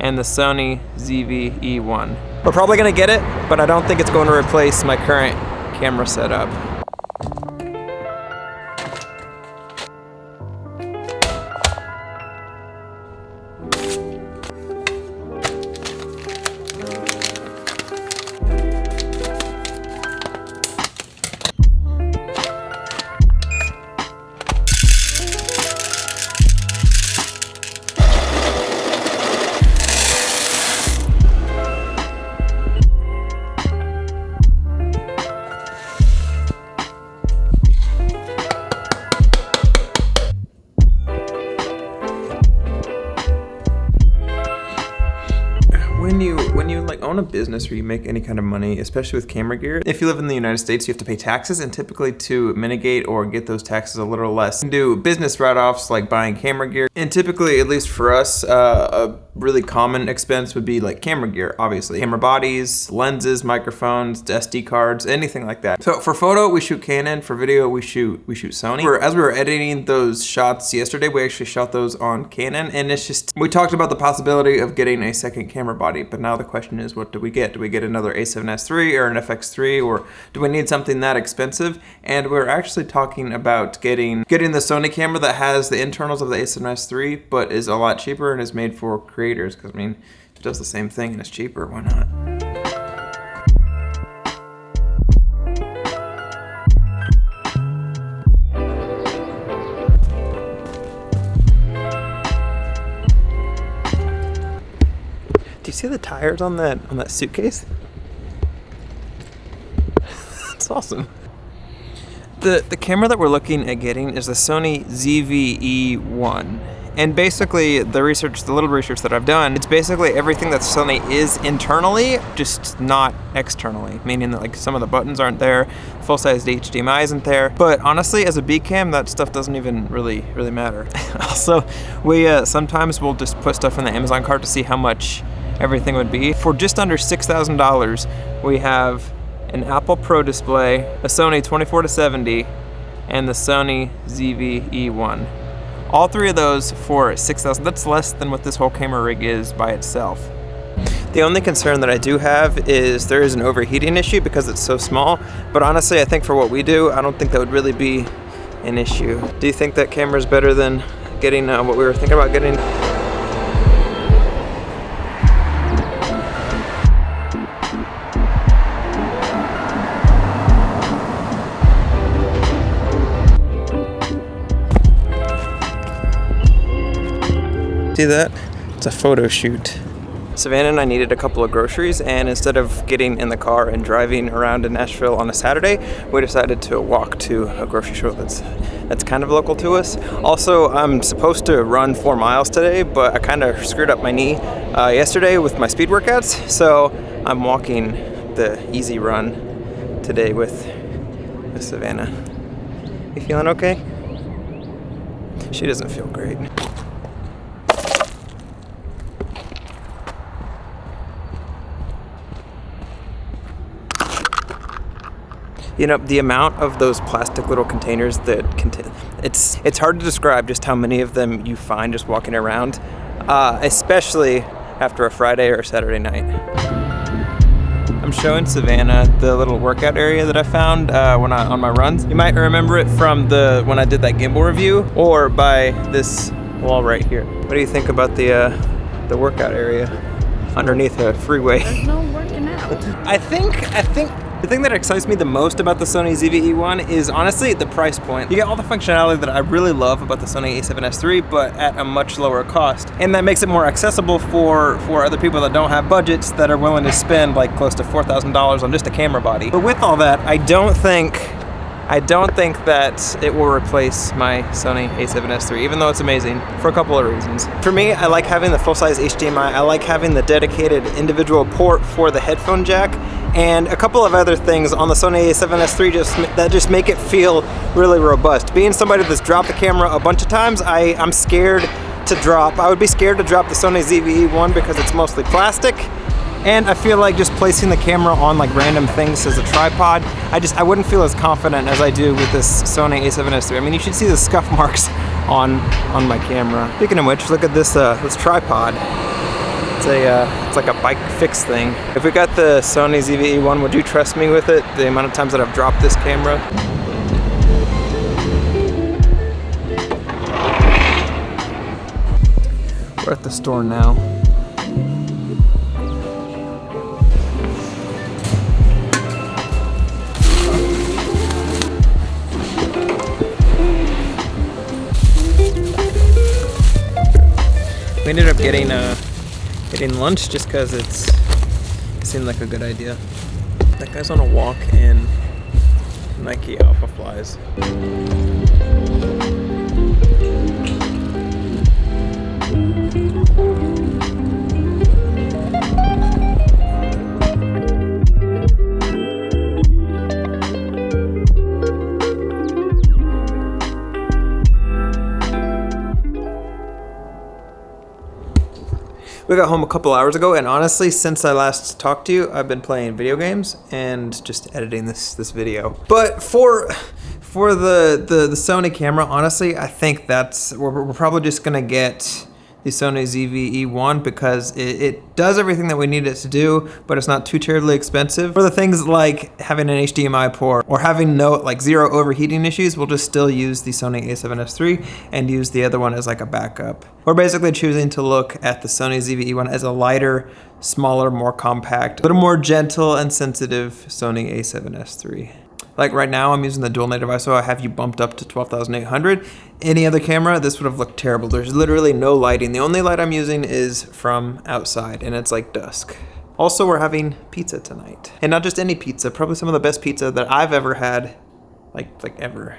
and the Sony ZVE1. We're probably gonna get it, but I don't think it's going to replace my current camera setup. When you like own a business or you make any kind of money, especially with camera gear, if you live in the United States, you have to pay taxes, and typically to mitigate or get those taxes a little less, you can do business write-offs like buying camera gear. And typically, at least for us, a really common expense would be like camera gear, obviously. Camera bodies, lenses, microphones, SD cards, anything like that. So for photo, we shoot Canon. For video, we shoot Sony. As we were editing those shots yesterday, we actually shot those on Canon, and it's just, we talked about the possibility of getting a second camera body, but now the question is, what do we get? Do we get another A7S3 or an FX3, or do we need something that expensive? And we're actually talking about getting the Sony camera that has the internals of the A7S3, but is a lot cheaper and is made for creators, because I mean, it does the same thing and it's cheaper, why not? Do you see the tires on that suitcase? That's awesome. The camera that we're looking at getting is the Sony ZVE1. And basically the little research that I've done, it's basically everything that Sony is internally, just not externally. Meaning that like some of the buttons aren't there, full-sized HDMI isn't there. But honestly, as a B cam, that stuff doesn't even really matter. Also, we sometimes we'll just put stuff in the Amazon cart to see how much everything would be. For just under $6,000, we have an Apple Pro display, a Sony 24-70, and the Sony ZVE1. All three of those for $6,000. That's less than what this whole camera rig is by itself. The only concern that I do have is there is an overheating issue because it's so small, but honestly, I think for what we do, I don't think that would really be an issue. Do you think that camera is better than getting what we were thinking about getting? See that? It's a photo shoot. Savannah and I needed a couple of groceries, and instead of getting in the car and driving around in Nashville on a Saturday, we decided to walk to a grocery store that's kind of local to us. Also, I'm supposed to run 4 miles today, but I kind of screwed up my knee yesterday with my speed workouts, so I'm walking the easy run today with Savannah. You feeling okay? She doesn't feel great. You know, the amount of those plastic little containers that contain, it's hard to describe just how many of them you find just walking around, especially after a Friday or a Saturday night. I'm showing Savannah the little workout area that I found on my runs. You might remember it from when I did that gimbal review, or by this wall right here. What do you think about the workout area underneath a freeway? There's no working out. I think the thing that excites me the most about the Sony ZVE1 is honestly the price point. You get all the functionality that I really love about the Sony A7S3, but at a much lower cost. And that makes it more accessible for other people that don't have budgets that are willing to spend like close to $4,000 on just a camera body. But with all that, I don't think that it will replace my Sony A7S3, even though it's amazing, for a couple of reasons. For me, I like having the full-size HDMI. I like having the dedicated individual port for the headphone jack, and a couple of other things on the Sony A7S3 that just make it feel really robust. Being somebody that's dropped the camera a bunch of times, I'm scared to drop. I would be scared to drop the Sony ZVE1 because it's mostly plastic. And I feel like just placing the camera on like random things as a tripod, I wouldn't feel as confident as I do with this Sony A7S3. I mean, you should see the scuff marks on my camera. Speaking of which, look at this tripod. it's like a bike fix thing. If we got the Sony ZVE1, would you trust me with it? The amount of times that I've dropped this camera. We're at the store now. We ended up getting lunch just because it seemed like a good idea. That guy's on a walk in Nike Alpha Flies. We got home a couple hours ago, and honestly, since I last talked to you, I've been playing video games and just editing this video. But for the Sony camera, honestly, I think we're probably just gonna get the Sony ZVE1 because it does everything that we need it to do, but it's not too terribly expensive. For the things like having an HDMI port or having zero overheating issues, we'll just still use the Sony A7S3 and use the other one as like a backup. We're basically choosing to look at the Sony ZVE1 as a lighter, smaller, more compact, but a more gentle and sensitive Sony A7S3. Like right now, I'm using the dual native ISO. I have you bumped up to 12,800. Any other camera, this would have looked terrible. There's literally no lighting. The only light I'm using is from outside, and it's like dusk. Also, we're having pizza tonight. And not just any pizza, probably some of the best pizza that I've ever had, like ever.